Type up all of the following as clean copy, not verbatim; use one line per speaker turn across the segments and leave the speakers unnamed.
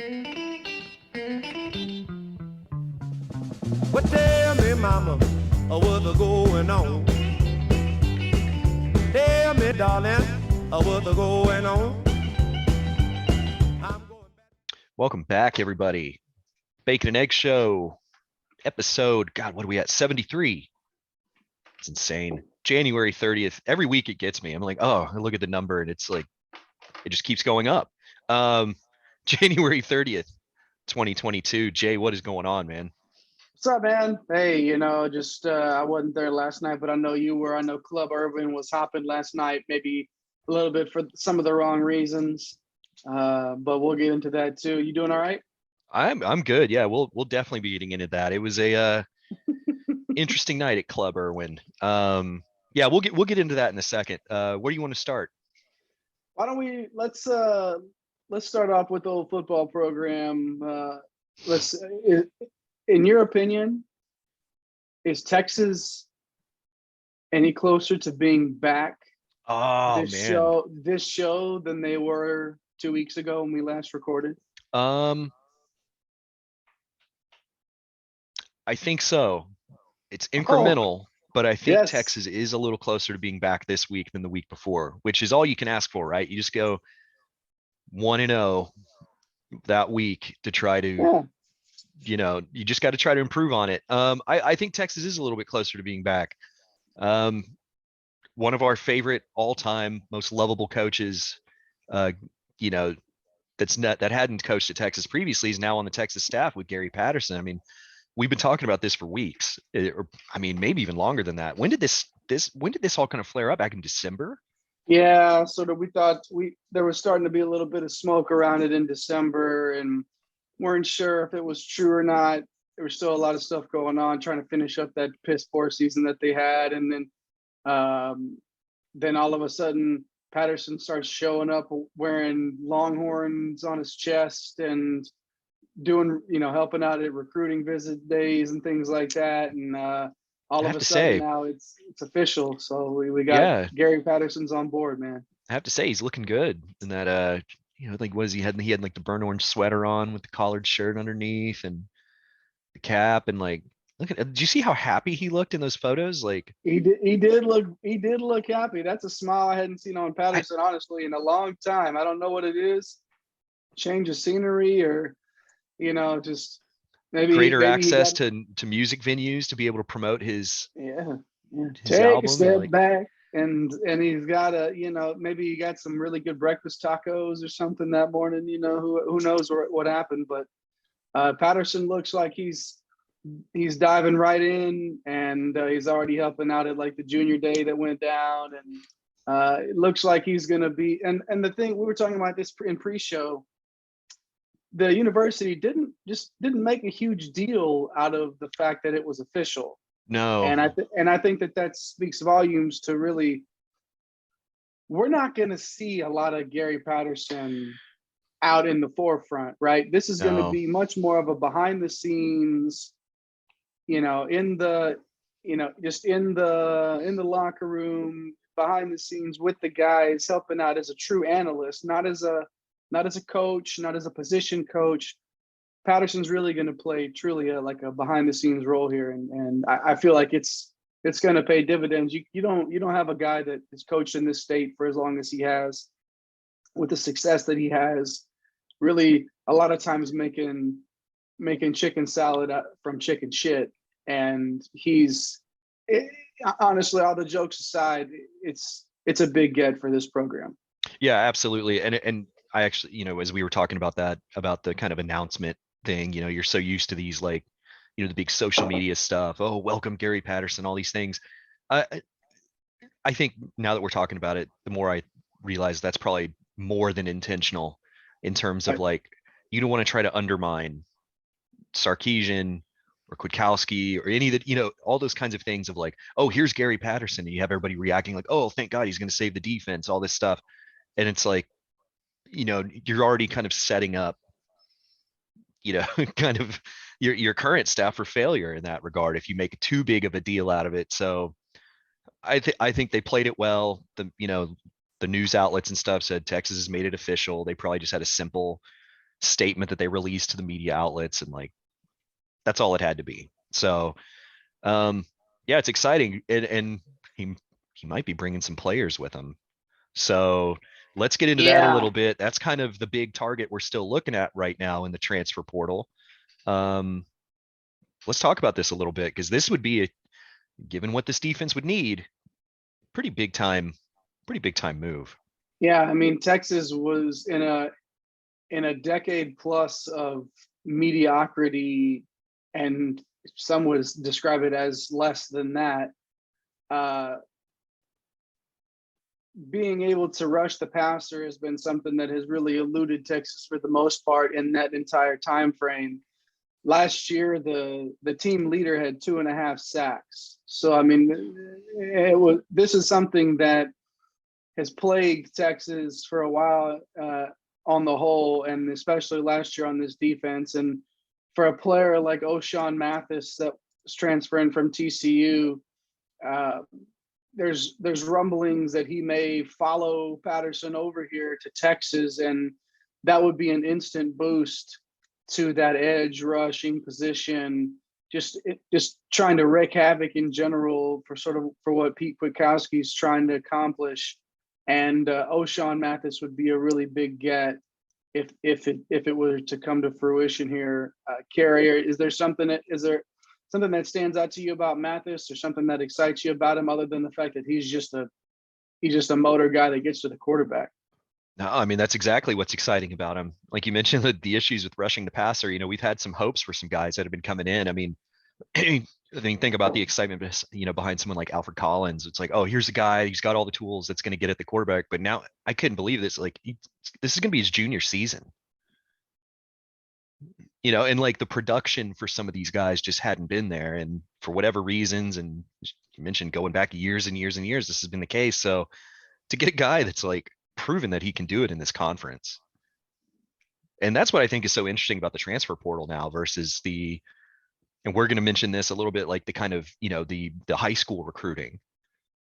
Well, tell me, mama, what's going on? Tell me, darling, what's going on?
Welcome back, everybody. Bacon and Egg Show, episode, God, what are we at? 73. It's insane. January 30th. Every week it gets me. I'm like, oh, I look at the number and it's like, it just keeps going up. January 30th, 2022. Jay, what is going on, man?
What's up, man? Hey, just I wasn't there last night, but I know you were. I know Club Irvin was hopping last night, maybe a little bit for some of the wrong reasons. But we'll get into that too. You doing all right?
I'm good. Yeah, we'll definitely be getting into that. It was a interesting night at Club Irwin. Yeah, we'll get into that in a second. Where do you want to start?
Why don't we let's start off with the old football program. In your opinion, is Texas any closer to being back
Oh man.
this show than they were 2 weeks ago when we last recorded?
I think so. It's
Oh,
incremental, but I think
yes.
Texas is a little closer to being back this week than the week before, which is all you can ask for, right? You just go 1-0 that week to try to,
Yeah.
you just got to try to improve on it. I think Texas is a little bit closer to being back. One of our favorite all-time most lovable coaches, you know, that hadn't coached at Texas previously is now on the Texas staff with Gary Patterson. I mean, we've been talking about this for weeks, or I mean, maybe even longer than that. When did this all kind of flare up? Back in December?
Yeah, sort of. We thought there was starting to be a little bit of smoke around it in December, and weren't sure if it was true or not. There was still a lot of stuff going on, trying to finish up that piss poor season that they had, and then all of a sudden Patterson starts showing up wearing Longhorns on his chest and doing, helping out at recruiting visit days and things like that, and
I
all of
have
a
to
sudden
say,
now it's official. So we got
yeah,
Gary Patterson's on board, man.
I have to say he's looking good in that. Like what is he had? He had like the burnt orange sweater on with the collared shirt underneath and the cap, and like, look at. Did you see how happy he looked in those photos? Like,
He did look happy. That's a smile I hadn't seen on
I,
Patterson, honestly, in a long time. I don't know what it is. Change of scenery, or just maybe
greater
maybe he
access
got,
to music venues to be able to promote
yeah, yeah.
his
Take a
album, and
step
like,
back, and he's got maybe he got some really good breakfast tacos or something that morning. Who knows what happened, but Patterson looks like he's diving right in, and he's already helping out at like the junior day that went down, and it looks like he's going to be. And the thing we were talking about this in pre-show, the university didn't make a huge deal out of the fact that it was official,
no,
and I think that speaks volumes to really. We're not going to see a lot of Gary Patterson out in the forefront, right? This is going to
no.
be much more of a behind the scenes, in the, just in the locker room, behind the scenes with the guys, helping out as a true analyst, not as a coach, not as a position coach. Patterson's really going to play truly like a behind the scenes role here, and I feel like it's going to pay dividends. You don't have a guy that has coached in this state for as long as he has, with the success that he has, really a lot of times making chicken salad from chicken shit. And honestly, all the jokes aside, it's a big get for this program.
Yeah, absolutely. And I actually, as we were talking about that, about the kind of announcement thing, you're so used to these, like, the big social media stuff. Oh, welcome Gary Patterson, all these things. I think now that we're talking about it, the more I realize that's probably more than intentional, in terms of, like, you don't want to try to undermine Sarkeesian or Kwiatkowski or any of the, all those kinds of things of like, oh, here's Gary Patterson, and you have everybody reacting like, oh, thank God he's going to save the defense, all this stuff. And it's like, you're already kind of setting up, kind of your current staff for failure in that regard if you make too big of a deal out of it. So I think they played it well. The news outlets and stuff said Texas has made it official. They probably just had a simple statement that they released to the media outlets, and like that's all it had to be. So yeah, it's exciting, and he might be bringing some players with him. So let's get into that a
Yeah.
little bit. That's kind of the big target we're still looking at right now in the transfer portal. Um, let's talk about this a little bit, because this would be given what this defense would need, pretty big time move.
Yeah. I mean, Texas was in a decade plus of mediocrity, and some would describe it as less than that. Being able to rush the passer has been something that has really eluded Texas for the most part in that entire time frame. Last year, the team leader had 2.5 sacks. So I mean, this is something that has plagued Texas for a while on the whole, and especially last year on this defense. And for a player like O'Shawn Mathis that was transferring from TCU, there's rumblings that he may follow Patterson over here to Texas, and that would be an instant boost to that edge rushing position. Just trying to wreak havoc in general for what Pete Kwiatkowski's trying to accomplish. And O'Shawn Mathis would be a really big get if it were to come to fruition here. Kerry, is there something that stands out to you about Mathis, or something that excites you about him, other than the fact that he's just a motor guy that gets to the quarterback?
No, I mean, that's exactly what's exciting about him. Like you mentioned, the issues with rushing the passer. You know, we've had some hopes for some guys that have been coming in. I mean, I mean, think about the excitement, you know, behind someone like Alfred Collins. It's like, oh, here's a guy, he's got all the tools that's going to get at the quarterback. But now I couldn't believe this. Like, this is going to be his junior season. You know, and like the production for some of these guys just hadn't been there, and for whatever reasons, and you mentioned going back years and years and years, this has been the case. So to get a guy that's like proven that he can do it in this conference, and that's what I think is so interesting about the transfer portal now versus and we're going to mention this a little bit, like the kind of, you know, the high school recruiting,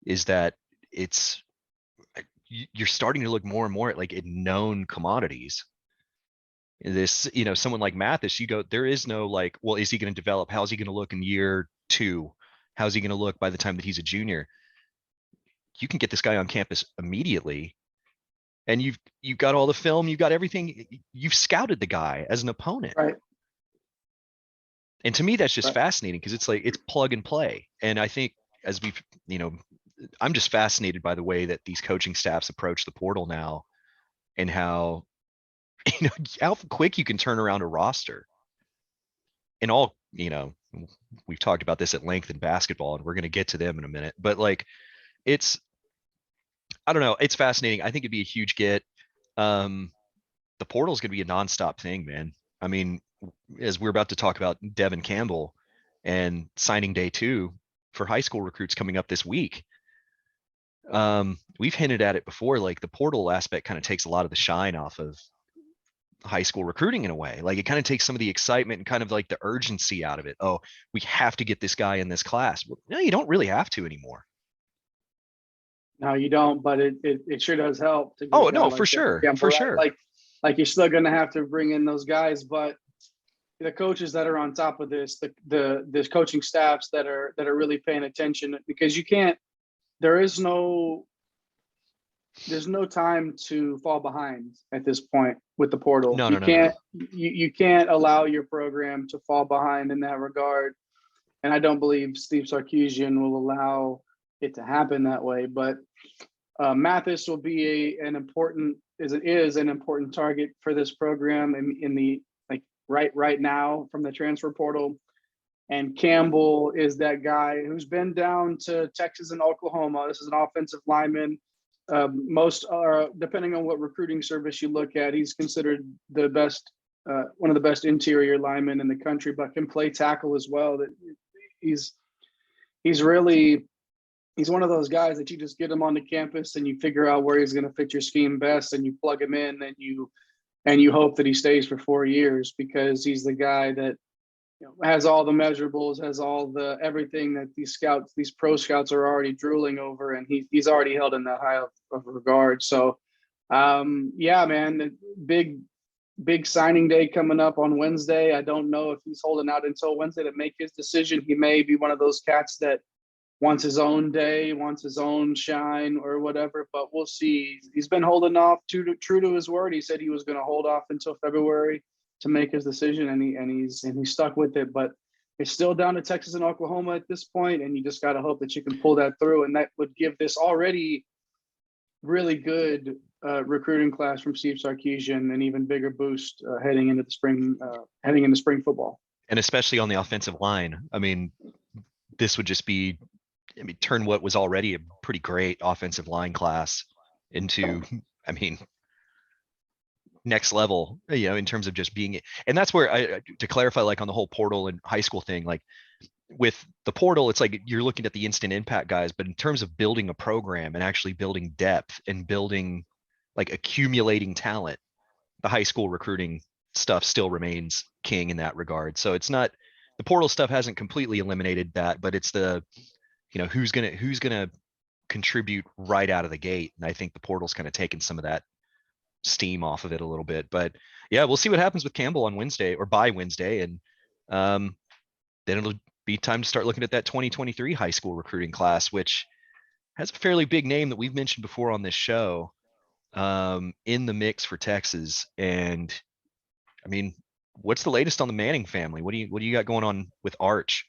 is that it's you're starting to look more and more at like known commodities. This, you know, someone like Mathis, you go, there is no like, well, is he going to develop? How's he going to look in year 2? How's he going to look by the time that he's a junior? You can get this guy on campus immediately, and you've got all the film, you've got everything, you've scouted the guy as an opponent.
Right.
And to me, that's just
Right.
fascinating, because it's like, it's plug and play. And I think, as we've, you know, I'm just fascinated by the way that these coaching staffs approach the portal now, and how, you know, how quick you can turn around a roster. And all, you know, we've talked about this at length in basketball, and we're going to get to them in a minute, but like, I don't know, it's fascinating. I think it'd be a huge get. The portal is going to be a nonstop thing, man. I mean, as we're about to talk about Devin Campbell and signing day 2 for high school recruits coming up this week. We've hinted at it before, like the portal aspect kind of takes a lot of the shine off of high school recruiting in a way. Like it kind of takes some of the excitement and kind of like the urgency out of it. Oh, we have to get this guy in this class. Well, no, you don't really have to anymore.
No, you don't, but it sure does help to get
Oh
a guy
no,
like
for
that.
sure,
Yeah,
for
right.
sure.
Like you're still going to have to bring in those guys, but the coaches that are on top of this, the coaching staffs that are really paying attention, because there's no time to fall behind at this point with the portal.
No.
You can't allow your program to fall behind in that regard. And I don't believe Steve Sarkisian will allow it to happen that way. But Mathis will be an important target for this program in the like right now from the transfer portal. And Campbell is that guy who's been down to Texas and Oklahoma. This is an offensive lineman. Most are, depending on what recruiting service you look at, he's considered the best, one of the best interior linemen in the country, but can play tackle as well. That he's one of those guys that you just get him onto campus and you figure out where he's going to fit your scheme best, and you plug him in, and you hope that he stays for 4 years, because he's the guy that, you know, has all the measurables, has all the everything that these pro scouts are already drooling over, and he's already held in that high of regard. So yeah, man, big big signing day coming up on Wednesday. I don't know if he's holding out until Wednesday to make his decision. He may be one of those cats that wants his own day, wants his own shine or whatever, but we'll see. He's been holding off true to his word. He said he was going to hold off until February to make his decision, and he's stuck with it. But it's still down to Texas and Oklahoma at this point, and you just got to hope that you can pull that through, and that would give this already really good recruiting class from Steve Sarkisian an even bigger boost heading into spring football.
And especially on the offensive line. I mean, this would just be, I mean, turn what was already a pretty great offensive line class into, I mean, next level, you know, in terms of just being, and that's where to clarify, like on the whole portal and high school thing, like with the portal, it's like you're looking at the instant impact guys, but in terms of building a program and actually building depth and building, like accumulating talent, the high school recruiting stuff still remains king in that regard. So it's not, the portal stuff hasn't completely eliminated that, but it's the, you know, who's gonna contribute right out of the gate. And I think the portal's kind of taken some of that steam off of it a little bit. But yeah, we'll see what happens with Campbell on Wednesday or by Wednesday. And then it'll be time to start looking at that 2023 high school recruiting class, which has a fairly big name that we've mentioned before on this show, in the mix for Texas. And I mean, what's the latest on the Manning family? What do you got going on with Arch?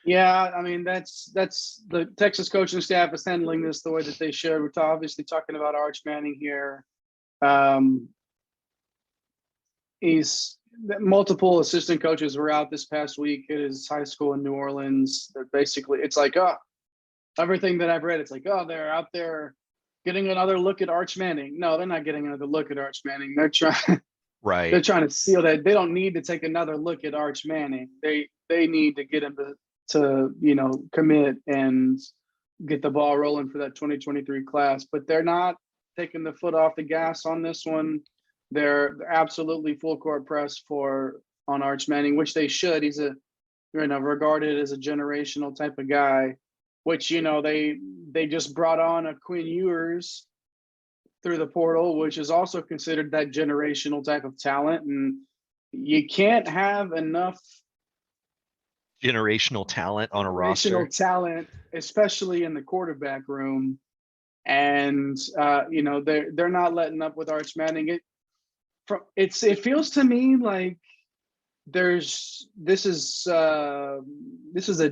Yeah, I mean, that's the Texas coaching staff is handling this the way that they should. We're obviously talking about Arch Manning here. He's multiple assistant coaches were out this past week at his high school in New Orleans. They're basically, it's like, everything that I've read, it's like, they're out there getting another look at Arch Manning. No, they're not getting another look at Arch Manning. They're trying,
right?
They're trying to seal that. They don't need to take another look at Arch Manning. They need to get him to commit and get the ball rolling for that 2023 class. But they're not taking the foot off the gas on this one. They're absolutely full court press on Arch Manning, which they should. He's regarded as a generational type of guy, which, they just brought on a Quinn Ewers through the portal, which is also considered that generational type of talent. And you can't have enough
generational talent on a roster.
Talent, especially in the quarterback room. And they're not letting up with Arch Manning. It feels to me like this is a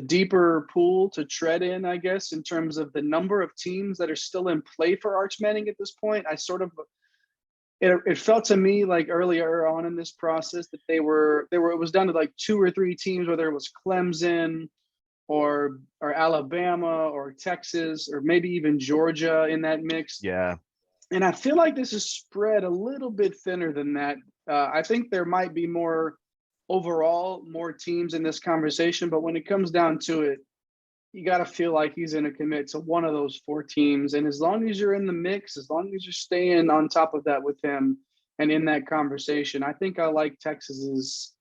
deeper pool to tread in, I guess, in terms of the number of teams that are still in play for Arch Manning at this point. It felt to me like earlier on in this process that it was down to like 2 or 3 teams, whether it was Clemson or Alabama or Texas or maybe even Georgia in that mix.
Yeah.
And I feel like this is spread a little bit thinner than that. I think there might be more teams in this conversation, but when it comes down to it, you got to feel like he's going to commit to one of those 4 teams. And as long as you're in the mix, as long as you're staying on top of that with him and in that conversation, I think I like Texas's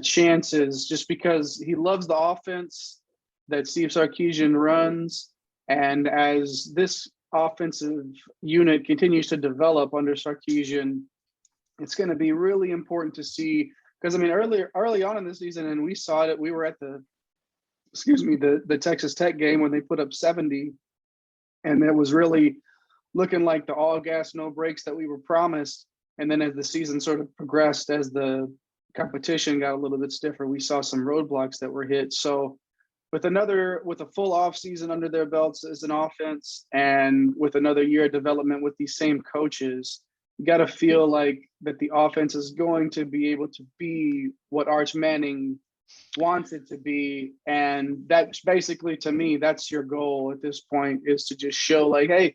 chances just because he loves the offense that Steve Sarkisian runs. And as this offensive unit continues to develop under Sarkisian, it's going to be really important to see, because I mean, early on in the season, and we saw it, we were at the Texas Tech game when they put up 70, and it was really looking like the all gas, no brakes that we were promised. And then as the season sort of progressed, as the competition got a little bit stiffer, we saw some roadblocks that were hit. So with a full off season under their belts as an offense, and with another year of development with these same coaches, you got to feel like that the offense is going to be able to be what Arch Manning wants it to be. And that's basically, to me, that's your goal at this point, is to just show like, hey,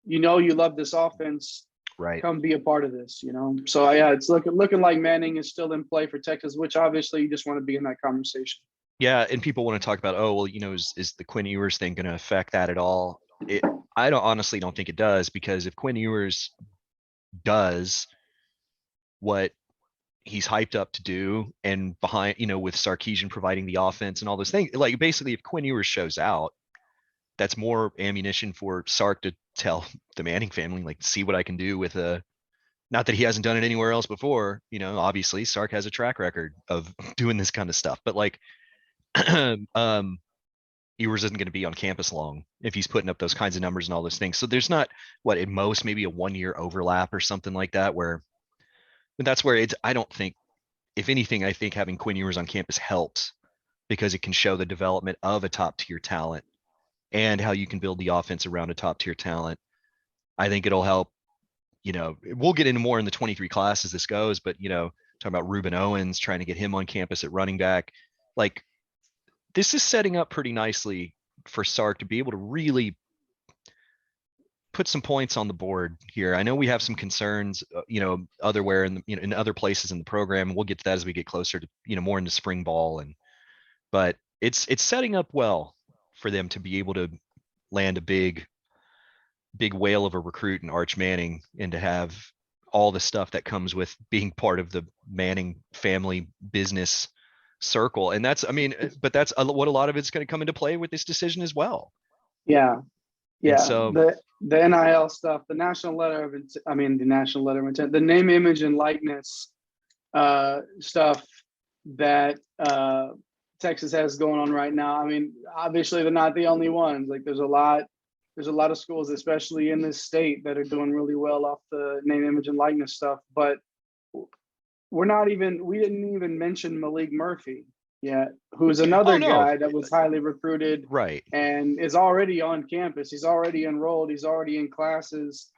you love this offense,
right? Come
be a part of this, So yeah, it's looking like Manning is still in play for Texas, which obviously you just want to be in that conversation.
Yeah, and people want to talk about, is the Quinn Ewers thing going to affect that at all? I honestly don't think it does, because if Quinn Ewers does what he's hyped up to do, and behind, with Sarkisian providing the offense and all those things, like basically if Quinn Ewers shows out, that's more ammunition for Sark to tell the Manning family, like, see what I can do with a Not that he hasn't done it anywhere else before, obviously Sark has a track record of doing this kind of stuff, but like, Ewers isn't going to be on campus long if he's putting up those kinds of numbers and all those things. So there's not what at most maybe a 1 year overlap or something like that but that's where I don't think, if anything, I think having Quinn Ewers on campus helps because it can show the development of a top tier talent and how you can build the offense around a top tier talent. I think it'll help. We'll get into more in the 23 class as this goes, but talking about Ruben Owens, trying to get him on campus at running back, like this is setting up pretty nicely for Sark to be able to really put some points on the board here. I know we have some concerns, otherwhere in other places in the program, and we'll get to that as we get closer to, more into spring ball. But it's setting up well for them to be able to land a big whale of a recruit in Arch Manning, and to have all the stuff that comes with being part of the Manning family business circle. And but that's what a lot of it's going to come into play with this decision as well.
Yeah.
And
Yeah.
so
The NIL stuff, the national letter of intent, the name, image, and likeness stuff that Texas has going on right now. I mean, obviously they're not the only ones. Like there's a lot of schools, especially in this state, that are doing really well off the name, image, and likeness stuff. But we didn't even mention Malik Murphy yet, who's another guy that was highly recruited,
right,
and is already on campus. He's already enrolled. He's already in classes.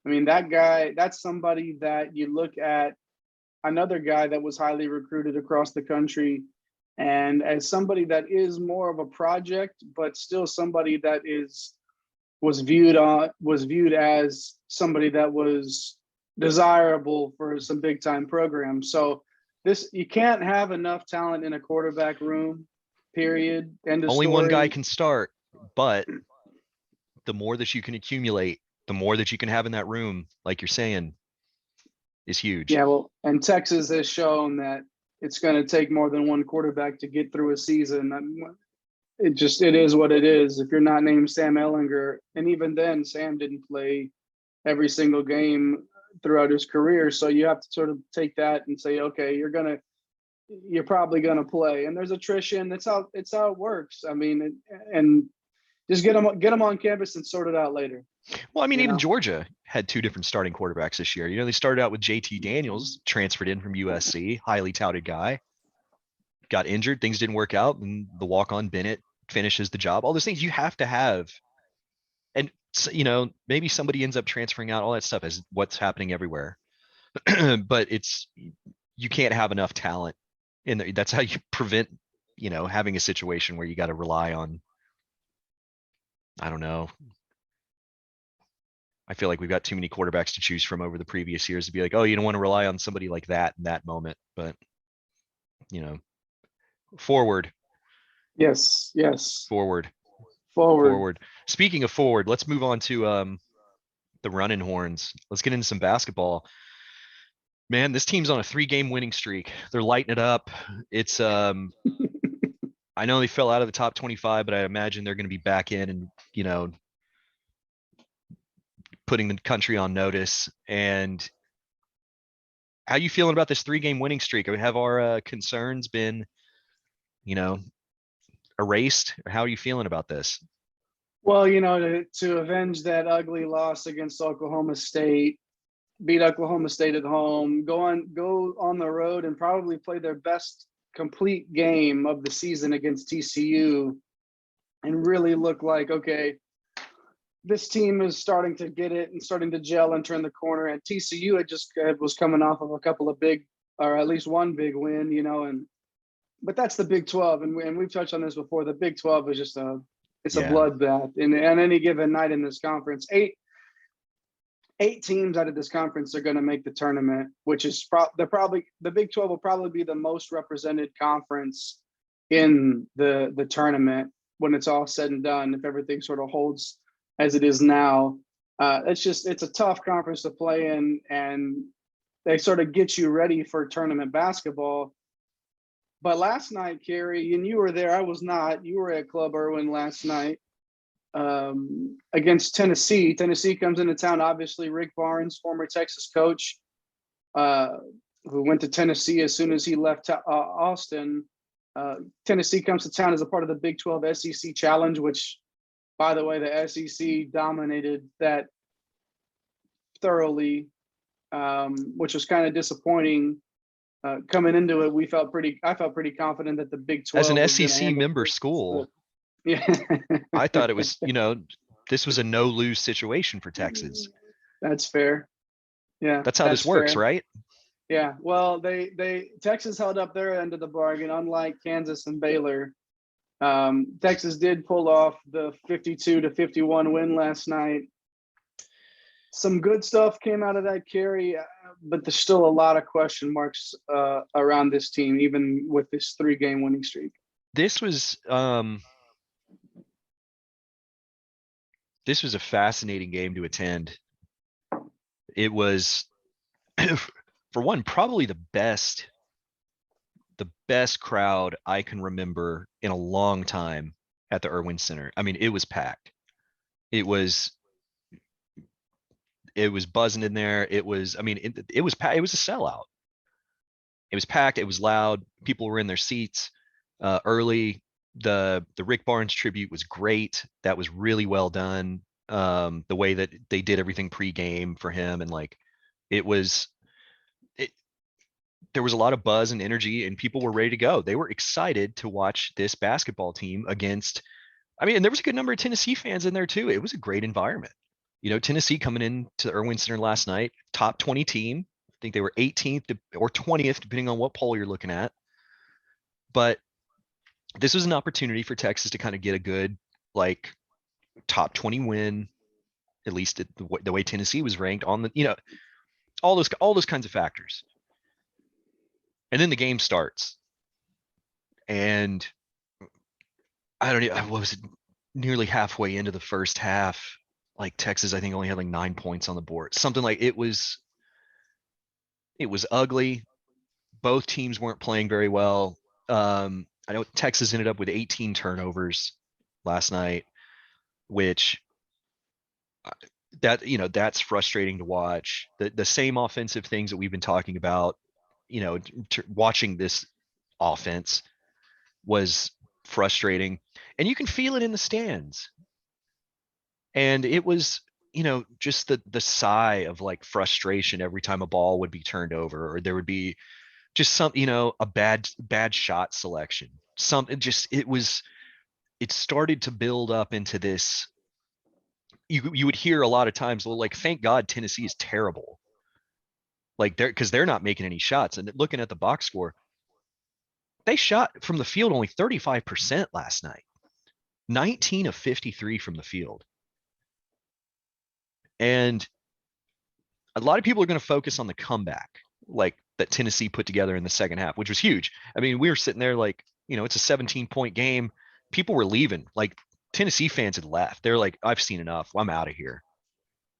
I mean, that guy, that's somebody that you look at, another guy that was highly recruited across the country. And as somebody that is more of a project, but still somebody that was viewed as somebody that was desirable for some big time programs. So you can't have enough talent in a quarterback room, period. End of
only
story.
one guy can start, but the more that you can accumulate, the more that you can have in that room, like you're saying, is huge.
Yeah, well, and Texas has shown that it's going to take more than one quarterback to get through a season. It is what it is. If you're not named Sam Ehlinger, and even then, Sam didn't play every single game throughout his career. So you have to sort of take that and say, okay, you're probably gonna play. And there's attrition. That's how it works. I mean, and just get them on campus and sort it out later.
Well, I mean, even Georgia had two different starting quarterbacks this year. They started out with JT Daniels, transferred in from USC, highly touted guy, got injured, things didn't work out, and the walk-on Bennett finishes the job. All those things you have to have. And maybe somebody ends up transferring out, all that stuff is what's happening everywhere. But you can't have enough talent that's how you prevent, having a situation where you got to rely on, I don't know. I feel like we've got too many quarterbacks to choose from over the previous years to be like, oh, you don't want to rely on somebody like that in that moment. But, forward.
Yes.
Forward. Speaking of forward, let's move on to the Runnin Horns. Let's get into some basketball. Man, this team's on a 3-game winning streak. They're lighting it up. It's I know they fell out of the top 25, but I imagine they're going to be back in and, putting the country on notice. And how you feeling about this 3-game winning streak? Have our concerns been, erased? Or how are you feeling about this?
Well, to avenge that ugly loss against Oklahoma State, beat Oklahoma State at home, go on the road and probably play their best complete game of the season against TCU, and really look like, okay, this team is starting to get it and starting to gel and turn the corner. And TCU was coming off of a couple of big, or at least one big win, but that's the Big 12, and we've touched on this before. The Big 12 is just a bloodbath, and on any given night in this conference, eight teams out of this conference are going to make the tournament, which is the Big 12 will probably be the most represented conference in the tournament when it's all said and done, if everything sort of holds as it is now. It's a tough conference to play in, and they sort of get you ready for tournament basketball. But last night, Kerry, and you were there, I was not. You were at Club Irwin last night against Tennessee. Tennessee comes into town. Obviously, Rick Barnes, former Texas coach, uh, who went to Tennessee as soon as he left Austin. Tennessee comes to town as a part of the Big 12 SEC Challenge, which, by the way, the SEC dominated that thoroughly, which was kind of disappointing. Coming into it, I felt pretty confident that the Big 12
As an
was going to
SEC
handle
member
it.
school,
Yeah,
I thought it was, this was a no lose situation for Texas.
that's fair. Yeah,
That's how this works,
fair.
right?
Yeah, well, Texas held up their end of the bargain, unlike Kansas and Baylor. Texas did pull off the 52-51 win last night. Some good stuff came out of that, Kerry, but there's still a lot of question marks around this team, even with this 3-game winning streak.
This was a fascinating game to attend. It was, for one, probably the best crowd I can remember in a long time at the Irwin Center. I mean, it was packed. It was buzzing in there. It was a sellout. It was packed. It was loud. People were in their seats early. The Rick Barnes tribute was great. That was really well done. The way that they did everything pre-game for him, and like there was a lot of buzz and energy, and people were ready to go. They were excited to watch this basketball team against, and there was a good number of Tennessee fans in there too. It was a great environment. Tennessee coming into the Irwin Center last night, top 20 team. I think they were 18th or 20th, depending on what poll you're looking at. But this was an opportunity for Texas to kind of get a good, like, top 20 win, at least the way Tennessee was ranked on the, all those kinds of factors. And then the game starts, and I don't know, what was it, nearly halfway into the first half, like Texas, I think, only had like 9 points on the board. Something like it was ugly. Both teams weren't playing very well. I know Texas ended up with 18 turnovers last night, which that's frustrating to watch. The same offensive things that we've been talking about, watching this offense was frustrating, and you can feel it in the stands. And it was, just the sigh of like frustration every time a ball would be turned over, or there would be just some, a bad shot selection. It started to build up into this. You would hear a lot of times, well, like, thank God Tennessee is terrible. Like, because they're not making any shots. And looking at the box score, they shot from the field only 35% last night, 19 of 53 from the field. And a lot of people are going to focus on the comeback, like, that Tennessee put together in the second half, which was huge. We were sitting there like, it's a 17-point game. People were leaving. Like, Tennessee fans had left. They're like, I've seen enough. I'm out of here.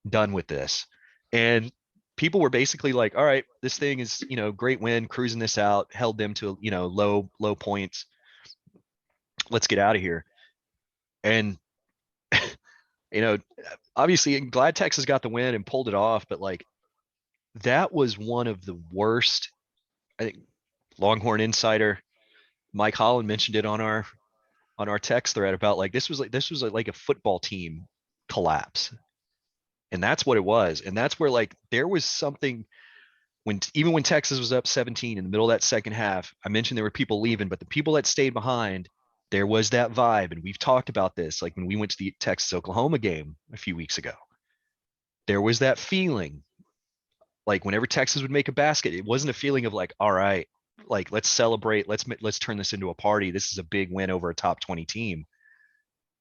Done with this. And people were basically like, all right, this thing is, great win, cruising this out, held them to, low points. Let's get out of here. And, obviously, I'm glad Texas got the win and pulled it off, but like, that was one of the worst. I think Longhorn Insider Mike Holland mentioned it on our text thread about, like, this was like a football team collapse. And that's what it was. And that's where, like, there was something even when Texas was up 17 in the middle of that second half. I mentioned there were people leaving, but the people that stayed behind, there was that vibe. And we've talked about this, like when we went to the Texas-Oklahoma game a few weeks ago, there was that feeling, like whenever Texas would make a basket, it wasn't a feeling of like, all right, like, let's celebrate. Let's turn this into a party. This is a big win over a top 20 team.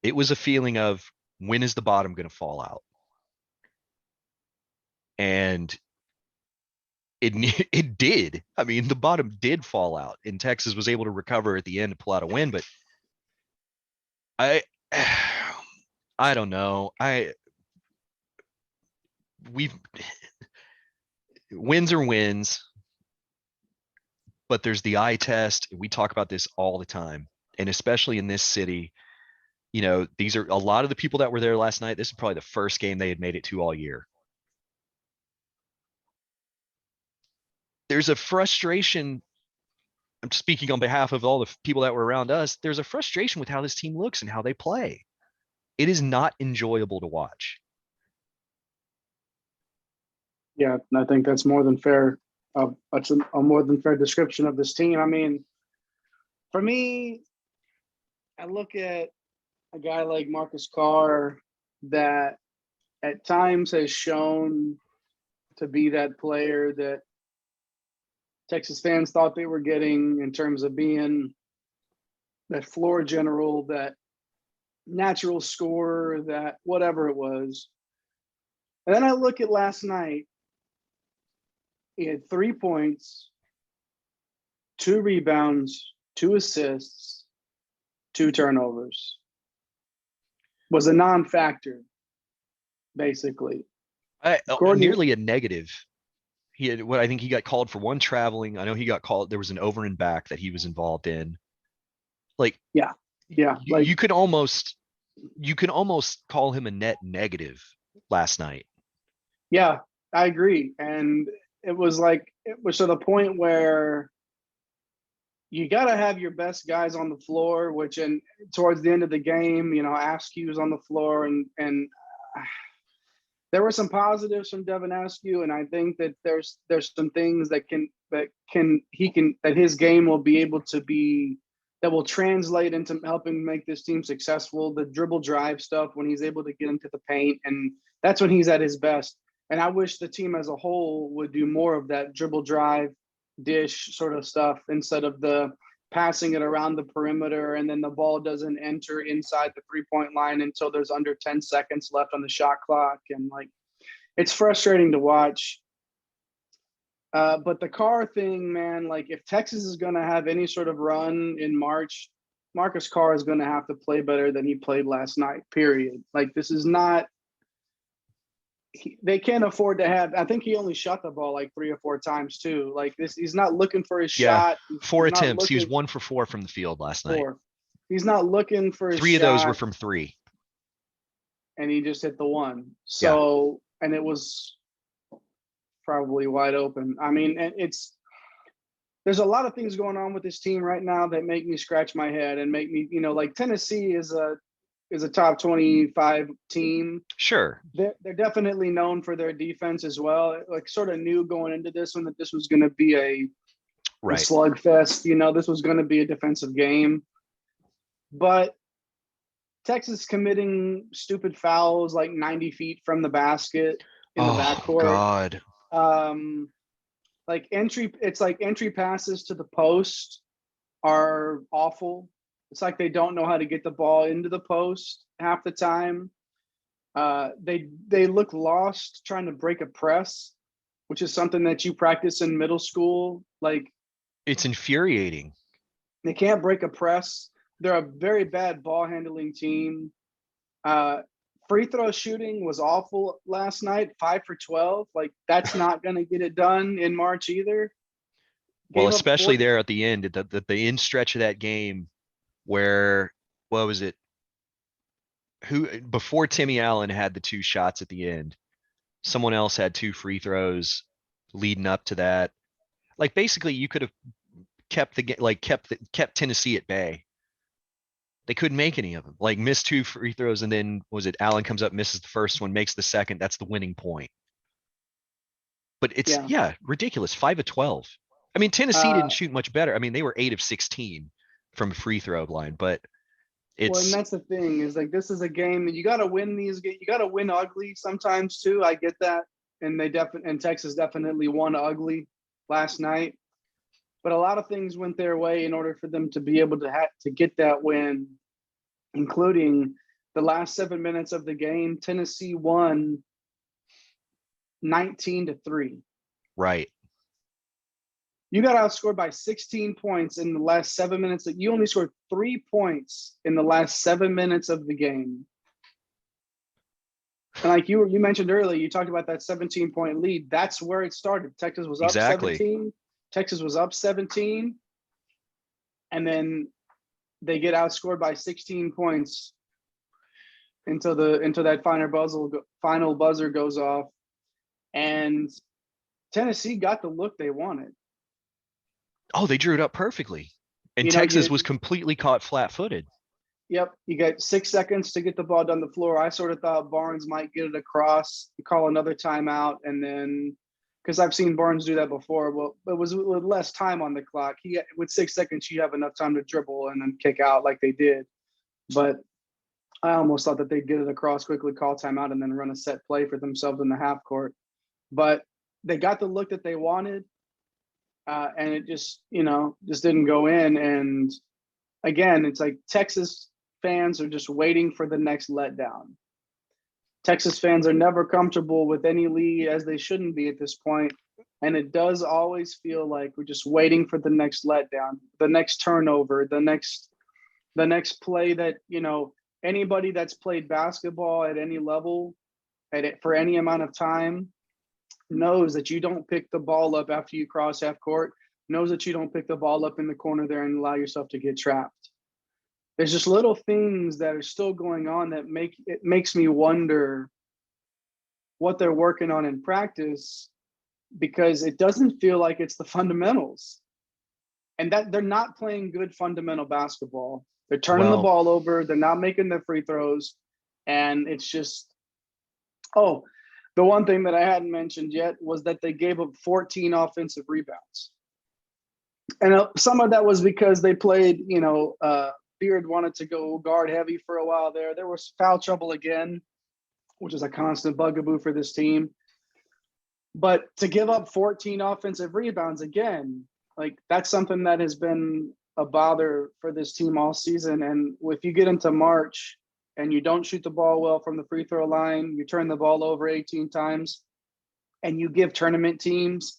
It was a feeling of, when is the bottom going to fall out? And it did. The bottom did fall out, and Texas was able to recover at the end to pull out a win. But I don't know. Wins are wins, but there's the eye test. We talk about this all the time, and especially in this city, these are a lot of the people that were there last night. This is probably the first game they had made it to all year. there's a frustration. I'm speaking on behalf of all the people that were around us. There's a frustration with how this team looks and how they play. It is not enjoyable to watch.
Yeah, I think that's more than fair. That's a more than fair description of this team. I mean, for me, I look at a guy like Marcus Carr that at times has shown to be that player that Texas fans thought they were getting in terms of being that floor general, that natural scorer, that whatever it was. And then I look at last night. He had 3 points, 2 rebounds, 2 assists, 2 turnovers. Was a non-factor, basically.
Nearly a negative. He had what I think he got called for one traveling. I know he got called. There was an over and back that he was involved in. Like,
yeah,
like you could almost call him a net negative last night.
Yeah, I agree. And it was to the point where you got to have your best guys on the floor, which towards the end of the game, Askew was on the floor and there were some positives from Devin Askew, and I think that there's some things that his game will be able to be, that will translate into helping make this team successful. The dribble drive stuff when he's able to get into the paint, and that's when he's at his best. And I wish the team as a whole would do more of that dribble drive, dish sort of stuff instead of the passing it around the perimeter and then the ball doesn't enter inside the 3-point line until there's under 10 seconds left on the shot clock. And it's frustrating to watch. But the Carr thing, man, if Texas is going to have any sort of run in March, Marcus Carr is going to have to play better than he played last night, period. This is not, they can't afford to have, I think he only shot the ball 3 or 4 times too. He's not looking for his shot.
4 attempts. He was 1 for 4 from the field last night.
He's not looking for his
3
shot.
of those were from 3.
And he just hit the one. So, and it was probably wide open. I mean, there's a lot of things going on with this team right now that make me scratch my head and make me, Tennessee is a top 25 team. Sure. They're definitely known for their defense as well. Sort of knew going into this one that this was going to be a slugfest. This was going to be a defensive game. But Texas committing stupid fouls 90 feet from the basket in the backcourt. God. Entry passes to the post are awful. It's they don't know how to get the ball into the post half the time. They look lost trying to break a press, which is something that you practice in middle school.
It's infuriating.
They can't break a press. They're a very bad ball handling team. Free throw shooting was awful last night, 5 for 12. That's not going to get it done in March either.
Well, especially there at the end, the end stretch of that game where, what was it? Before Timmy Allen had the 2 shots at the end, someone else had 2 free throws leading up to that. Basically you could have kept kept Tennessee at bay. They couldn't make any of them. Missed 2 free throws, and then Allen comes up, misses the first one, makes the second. That's the winning point. But it's ridiculous. 5 of 12. I mean, Tennessee didn't shoot much better. I mean, they were 8 of 16 from free throw line, but
and that's the thing is this is a game that you got to win these games. You got to win ugly sometimes too. I get that. And and Texas definitely won ugly last night, but a lot of things went their way in order for them to be able to get that win, including the last 7 minutes of the game. Tennessee won 19-3.
Right.
You got outscored by 16 points in the last 7 minutes. You only scored 3 points in the last 7 minutes of the game. And you mentioned earlier, you talked about that 17-point lead. That's where it started. Texas was up 17. Texas was up 17. And then they get outscored by 16 points until that final buzzer goes off. And Tennessee got the look they wanted.
Oh, they drew it up perfectly. And
You know,
Texas was completely caught flat-footed.
yep, you got 6 seconds to get the ball down the floor. I sort of thought Barnes might get it across, call another timeout, and then because I've seen Barnes do that before. Well, it was with less time on the clock. With 6 seconds, you have enough time to dribble and then kick out like they did. But I almost thought that they'd get it across quickly, call timeout, and then run a set play for themselves in the half court. But they got the look that they wanted, and it just didn't go in. And again, it's like Texas fans are just waiting for the next letdown. Texas fans are never comfortable with any lead, as they shouldn't be at this point. And it does always feel like we're just waiting for the next letdown, the next turnover, the next play that, anybody that's played basketball at any level for any amount of time knows that you don't pick the ball up after you cross half court, knows that you don't pick the ball up in the corner there and allow yourself to get trapped. There's just little things that are still going on that makes me wonder what they're working on in practice, because it doesn't feel like it's the fundamentals, and that they're not playing good fundamental basketball. They're turning the ball over. They're not making their free throws. And it's just, the one thing that I hadn't mentioned yet was that they gave up 14 offensive rebounds. And some of that was because they played, Beard wanted to go guard heavy for a while there. There was foul trouble again, which is a constant bugaboo for this team. But to give up 14 offensive rebounds again, like that's something that has been a bother for this team all season. And if you get into March and you don't shoot the ball well from the free throw line, you turn the ball over 18 times, and you give tournament teams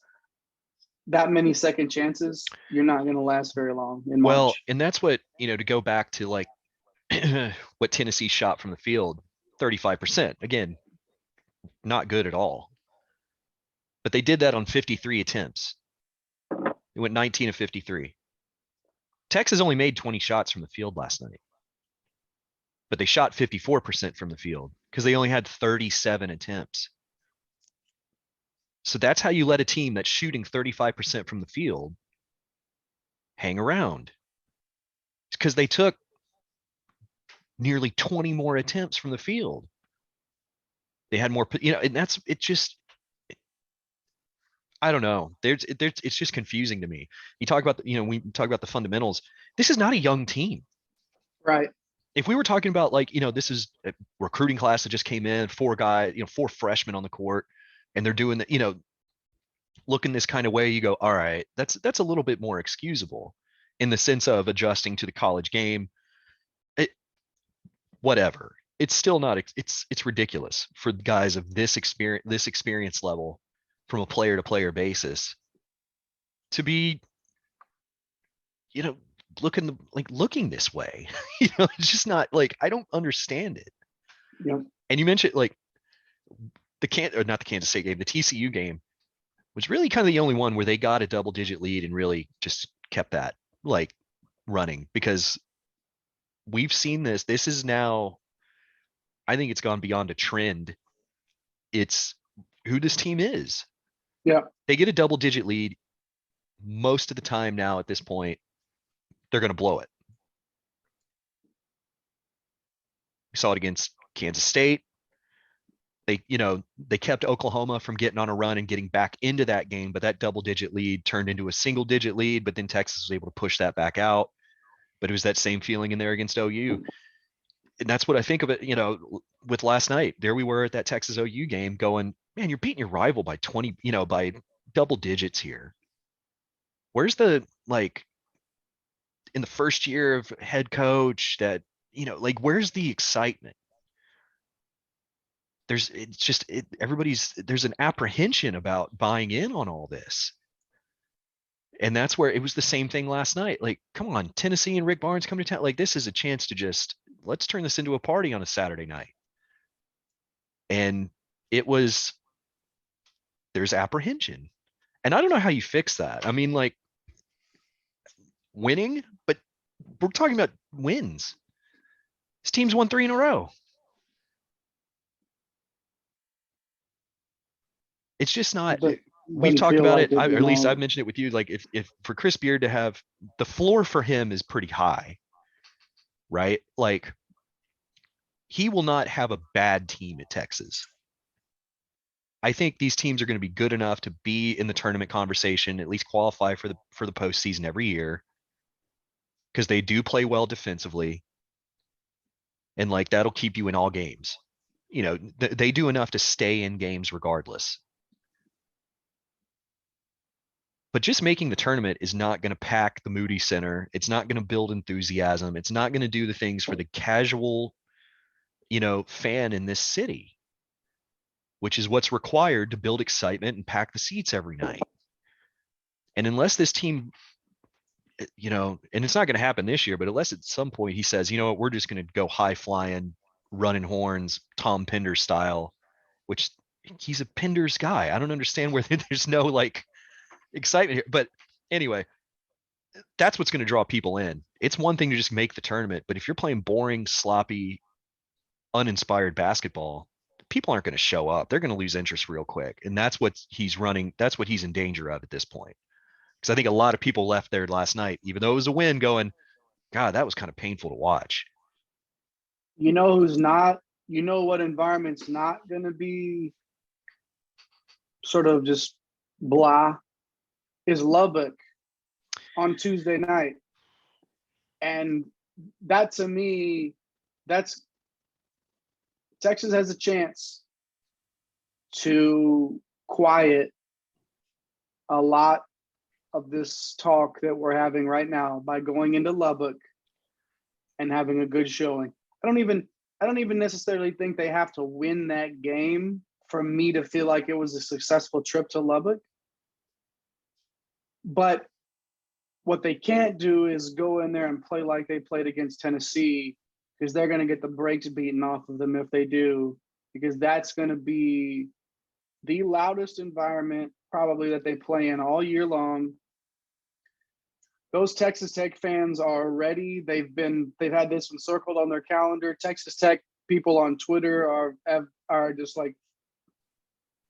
that many second chances, you're not going to last very long in March.
Well, and that's what, to go back to like what Tennessee shot from the field, 35%. Again, not good at all. But they did that on 53 attempts. It went 19 of 53. Texas only made 20 shots from the field last night. But they shot 54% from the field because they only had 37 attempts. So that's how you let a team that's shooting 35% from the field hang around. It's because they took nearly 20 more attempts from the field. They had more, and I don't know. It's just confusing to me. You talk about, we talk about the fundamentals. This is not a young team.
Right.
If we were talking about this is a recruiting class that just came in, 4 freshmen on the court, and they're doing the, looking this kind of way, you go, all right, that's a little bit more excusable in the sense of adjusting to the college game. Whatever. It's still not, it's ridiculous for guys of this experience level from a player to player basis to be, looking this way. It's just not I don't understand it.
Yep.
And you mentioned not the Kansas State game, the TCU game was really kind of the only one where they got a double digit lead and really just kept that running, because we've seen this. This is now, I think it's gone beyond a trend. It's who this team is.
Yeah.
They get a double digit lead most of the time now at this point. They're going to blow it. We saw it against Kansas State. They kept Oklahoma from getting on a run and getting back into that game, but that double digit lead turned into a single digit lead, but then Texas was able to push that back out. But it was that same feeling in there against OU. And that's what I think of it, with last night. There we were at that Texas OU game going, man, you're beating your rival by 20, by double digits here. Where's the, in the first year of head coach that, where's the excitement? There's an apprehension about buying in on all this. And that's where it was the same thing last night. Come on, Tennessee and Rick Barnes come to town. This is a chance to just, let's turn this into a party on a Saturday night. And there's apprehension. And I don't know how you fix that. I mean, winning, but we're talking about wins. This team's won 3 in a row. It's just not. we've
Doesn't
talked
feel
about
like
it,
it,
or
you
at least
know.
I've mentioned it with you. Like if for Chris Beard to have the floor for him is pretty high, right? Like he will not have a bad team at Texas. I think these teams are going to be good enough to be in the tournament conversation, at least qualify for the postseason every year, because they do play well defensively, and like that'll keep you in all games. You know, they do enough to stay in games regardless. But just making the tournament is not going to pack the Moody Center. It's not going to build enthusiasm. It's not going to do the things for the casual, fan in this city, which is what's required to build excitement and pack the seats every night. And unless this team, and it's not going to happen this year, but unless at some point he says, you know what, we're just going to go high flying, running horns, Tom Pinder style, which he's a Pinder's guy. I don't understand where there's no like excitement here. But anyway, that's what's going to draw people in. It's one thing to just make the tournament, but if you're playing boring, sloppy, uninspired basketball, people aren't going to show up. They're going to lose interest real quick. And that's what he's running. That's what he's in danger of at this point. Because I think a lot of people left there last night, even though it was a win, going, God, that was kind of painful to watch.
You know who's not, you know what environment's not going to be sort of just blah is Lubbock on Tuesday night. And that to me, that's Texas has a chance to quiet a lot of this talk that we're having right now by going into Lubbock and having a good showing. I don't even necessarily think they have to win that game for me to feel like it was a successful trip to Lubbock. But what they can't do is go in there and play like they played against Tennessee, because they're going to get the brakes beaten off of them if they do, because that's going to be the loudest environment probably that they play in all year long. Those Texas Tech fans are ready. They've had this one circled on their calendar. Texas Tech people on Twitter are just like,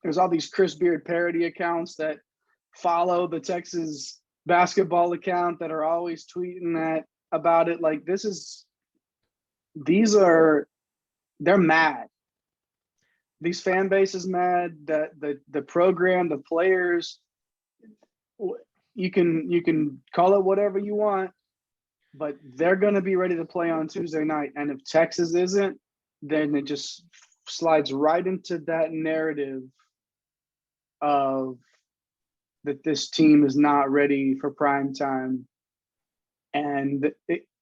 there's all these Chris Beard parody accounts that follow the Texas basketball account that are always tweeting that about it. Like they're mad. These fan base is mad. The program, the players, you can call it whatever you want, but they're going to be ready to play on Tuesday night. And if Texas isn't, then it just slides right into that narrative of that this team is not ready for prime time. And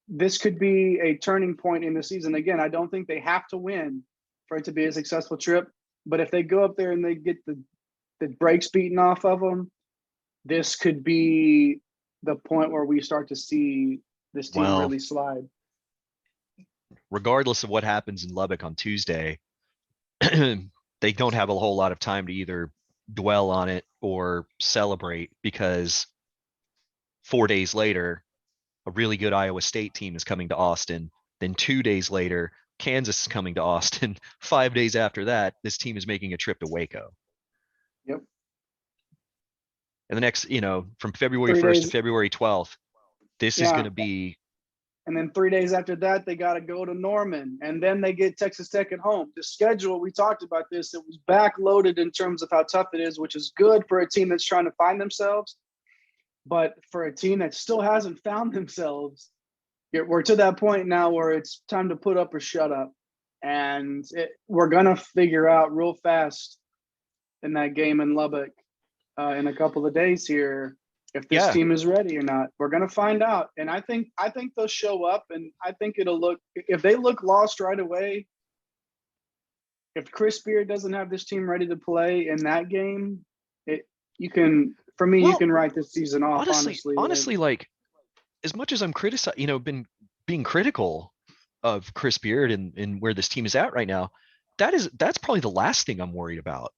this could be a turning point in the season. Again, I don't think they have to win for it to be a successful trip. But if they go up there and they get the brakes beaten off of them, this could be the point where we start to see this team really slide.
Regardless of what happens in Lubbock on Tuesday, they don't have a whole lot of time to either dwell on it or celebrate, because 4 days later, a really good Iowa State team is coming to Austin. Then 2 days later, Kansas is coming to Austin. 5 days after that, this team is making a trip to Waco.
Yep.
And the next, from February 1st to February 12th, this is going to be.
And then 3 days after that, they got to go to Norman, and then they get Texas Tech at home. The schedule, we talked about this, it was backloaded in terms of how tough it is, which is good for a team that's trying to find themselves. But for a team that still hasn't found themselves, we're to that point now where it's time to put up or shut up. And we're going to figure out real fast in that game in Lubbock in a couple of days here if this team is ready or not. We're going to find out. And I think they'll show up, and I think if they look lost right away, if Chris Beard doesn't have this team ready to play in that game, you can write this season off,
honestly, like, as much as I'm been being critical of Chris Beard and where this team is at right now, that's probably the last thing I'm worried about.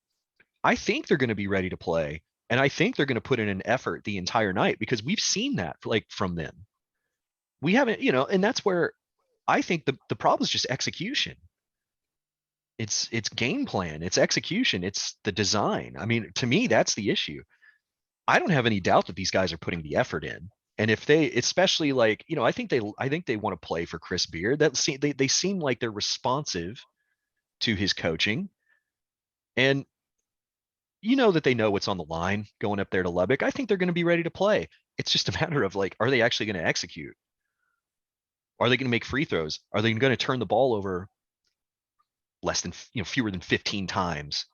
I think they're going to be ready to play, and I think they're going to put in an effort the entire night, because we've seen that from them. We haven't, and that's where I think the problem is just execution. It's game plan, it's execution, it's the design. I mean, to me, that's the issue. I don't have any doubt that these guys are putting the effort in. And if they, especially like, I think they want to play for Chris Beard. They seem like they're responsive to his coaching. And that they know what's on the line going up there to Lubbock. I think they're going to be ready to play. It's just a matter of like, are they actually going to execute? Are they going to make free throws? Are they going to turn the ball over fewer than 15 times?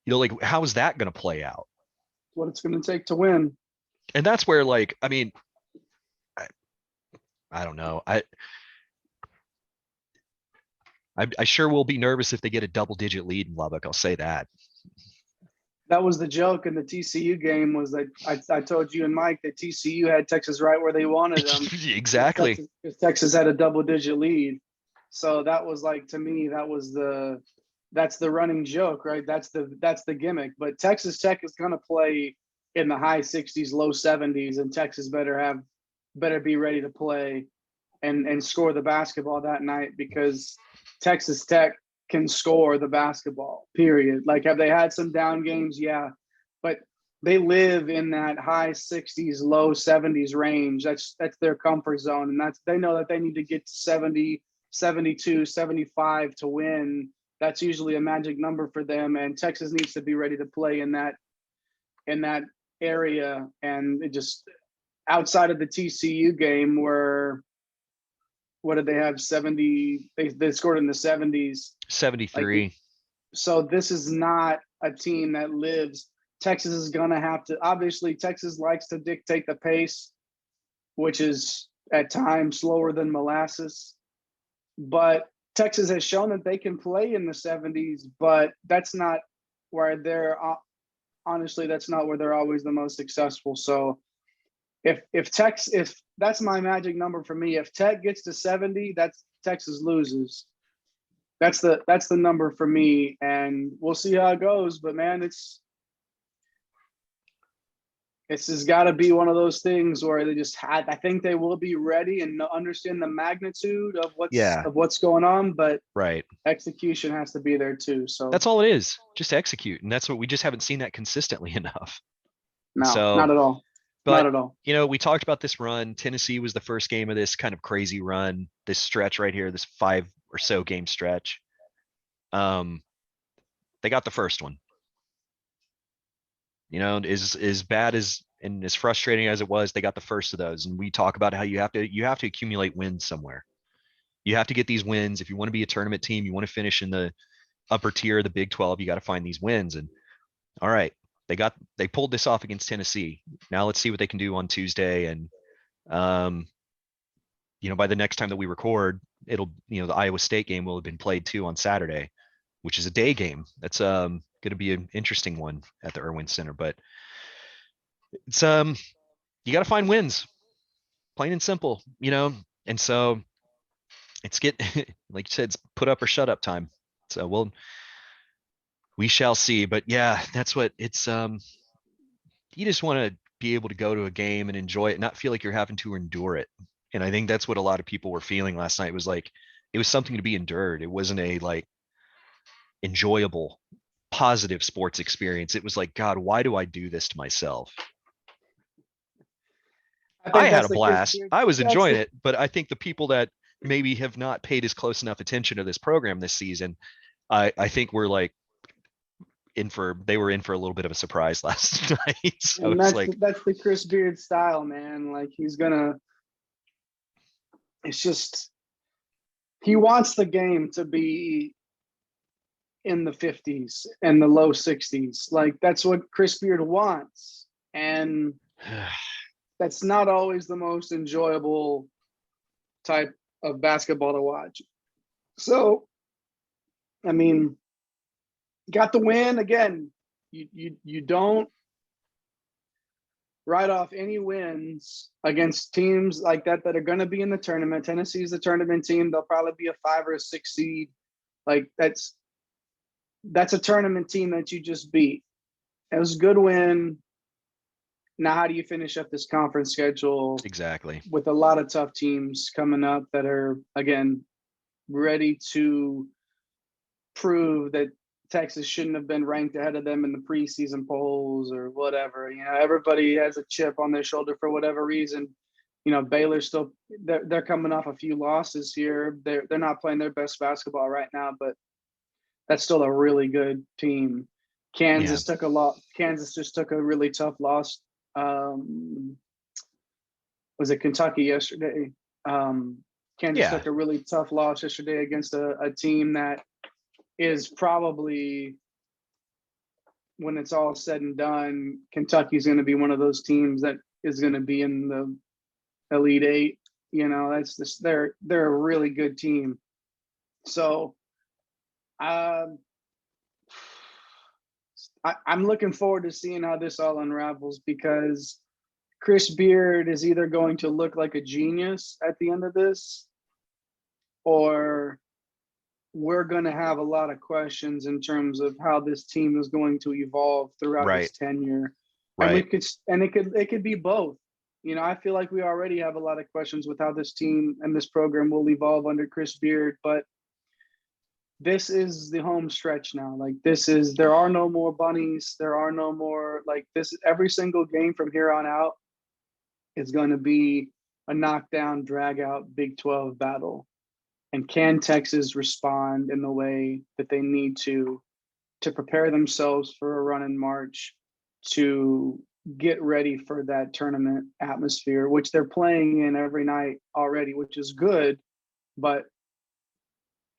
Like how is that going to play out?
What it's going to take to win.
And that's where, like, I mean, I don't know. I sure will be nervous if they get a double-digit lead in Lubbock. I'll say that.
That was the joke in the TCU game, was that I told you and Mike that TCU had Texas right where they wanted them.
Exactly.
Because Texas had a double-digit lead. So that was like, to me, that's the running joke, right? That's the gimmick. But Texas Tech is going to play in the high 60s, low 70s, and Texas better be ready to play and score the basketball that night, because Texas Tech can score the basketball, period. Like, have they had some down games? Yeah. But they live in that high 60s, low 70s range. That's their comfort zone. And they know that they need to get to 70, 72, 75 to win. That's usually a magic number for them. And Texas needs to be ready to play in that area. And it just, outside of the TCU game, where what did they have? 70, they scored in the 70s.
73.
Like, so this is not a team that lives. Texas is going to have to, obviously Texas likes to dictate the pace, which is at times slower than molasses. But Texas has shown that they can play in the 70s, but that's not where honestly, that's not where they're always the most successful. So if that's my magic number for me, if Tech gets to 70, that's Texas loses. That's the number for me, and we'll see how it goes. But man, it's just got to be one of those things where I think they will be ready and understand the magnitude of what's going on, but
right,
execution has to be there too. So
that's all it is. Just execute, and that's what we just haven't seen that consistently enough.
No,
so,
not at all.
But,
not at all.
We talked about this run. Tennessee was the first game of this kind of crazy run, this stretch right here, this 5 or so game stretch. They got the first one. As bad as and as frustrating as it was, they got the first of those. And we talk about how you have to accumulate wins somewhere. You have to get these wins. If you want to be a tournament team, you want to finish in the upper tier of the Big 12, you got to find these wins. And all right, they pulled this off against Tennessee. Now let's see what they can do on Tuesday. And by the next time that we record, it'll the Iowa State game will have been played too on Saturday, which is a day game. That's going to be an interesting one at the Irwin Center. But it's you got to find wins, plain and simple. And so it's like you said, it's put up or shut up time. So we shall see. But yeah, that's what it's. You just want to be able to go to a game and enjoy it, not feel like you're having to endure it. And I think that's what a lot of people were feeling last night. Was like, it was something to be endured. It wasn't a like enjoyable, positive sports experience. It was like, God, why do I do this to myself? I had a blast. I was enjoying it, but I think the people that maybe have not paid as close enough attention to this program this season, I think were like they were in for a little bit of a surprise last night. So
and that's the Chris Beard style, man. Like it's just, he wants the game to be in the 50s and the low 60s. Like, that's what Chris Beard wants. And that's not always the most enjoyable type of basketball to watch. So, I mean, got the win. Again, you don't write off any wins against teams like that are going to be in the tournament. Tennessee's the tournament team. They'll probably be a 5 or a 6 seed. Like, that's a tournament team that you just beat. It was a good win. Now, how do you finish up this conference schedule?
Exactly.
With a lot of tough teams coming up that are, again, ready to prove that Texas shouldn't have been ranked ahead of them in the preseason polls or whatever. You know, everybody has a chip on their shoulder for whatever reason. You know, Baylor's still they're coming off a few losses here. They're not playing their best basketball right now, but that's still a really good team. Kansas just took a really tough loss. Was it Kentucky yesterday? Kansas took a really tough loss yesterday against a team that is probably, when it's all said and done, Kentucky's going to be one of those teams that is going to be in the Elite Eight. You know, that's just they're a really good team. So I'm looking forward to seeing how this all unravels, because Chris Beard is either going to look like a genius at the end of this, or we're going to have a lot of questions in terms of how this team is going to evolve throughout his tenure.
Right.
And it could be both. You know, I feel like we already have a lot of questions with how this team and this program will evolve under Chris Beard, but this is the home stretch now. Like, there are no more bunnies. There are no more, like, this, every single game from here on out is going to be a knockdown, drag out Big 12 battle. And can Texas respond in the way that they need to prepare themselves for a run in March, to get ready for that tournament atmosphere, which they're playing in every night already, which is good, but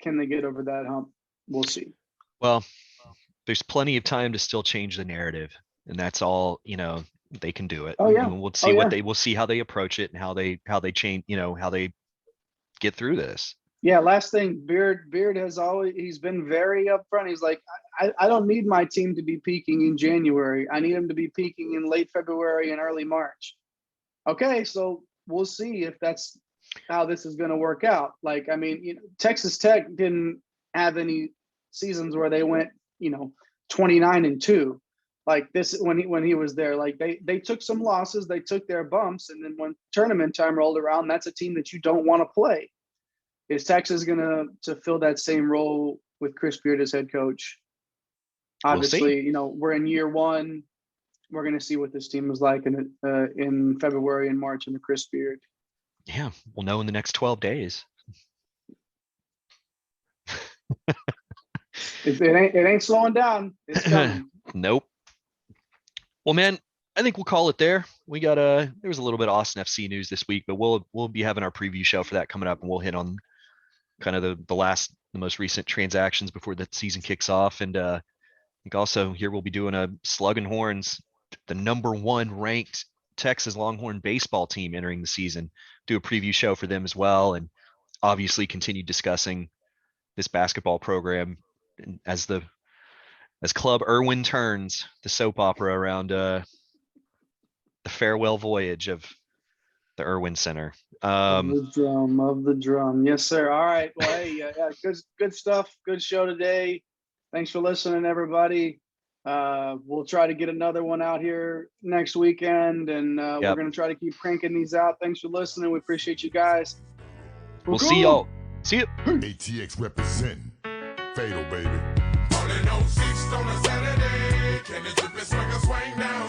can they get over that hump? We'll see.
Well, there's plenty of time to still change the narrative, and that's all, you know, they can do it.
Oh yeah.
And we'll see we'll see how they approach it and how they change, you know, how they get through this.
Yeah, last thing, Beard has always, he's been very upfront. He's like, I don't need my team to be peaking in January. I need them to be peaking in late February and early March. Okay, so we'll see if that's how this is going to work out. Like, I mean, you know, Texas Tech didn't have any seasons where they went, you know, 29-2. Like this, when he was there, like they took some losses, they took their bumps, and then when tournament time rolled around, that's a team that you don't want to play. Is Texas going to fill that same role with Chris Beard as head coach? Obviously, you know, we're in year one. We're going to see what this team is like in February and March under Chris Beard.
Yeah, we'll know in the next 12 days.
It ain't slowing down. It's coming.
Nope. Well, man, I think we'll call it there. We got there was a little bit of Austin FC news this week, but we'll be having our preview show for that coming up, and we'll hit on kind of the most recent transactions before the season kicks off. And I think also here we'll be doing a Runnin Horns, the #1 ranked Texas Longhorn baseball team entering the season, do a preview show for them as well, and obviously continue discussing this basketball program as Club Irwin turns, the soap opera around the farewell voyage of the Irwin Center.
Of the drum. Yes, sir. All right. Well, hey, yeah, good stuff. Good show today. Thanks for listening, everybody. We'll try to get another one out here next weekend, and we're going to try to keep cranking these out. Thanks for listening. We appreciate you guys.
We'll see y'all. See you.
ATX representing. Fatal, baby.
Falling on 6th on a Saturday. Can the drip and swing down?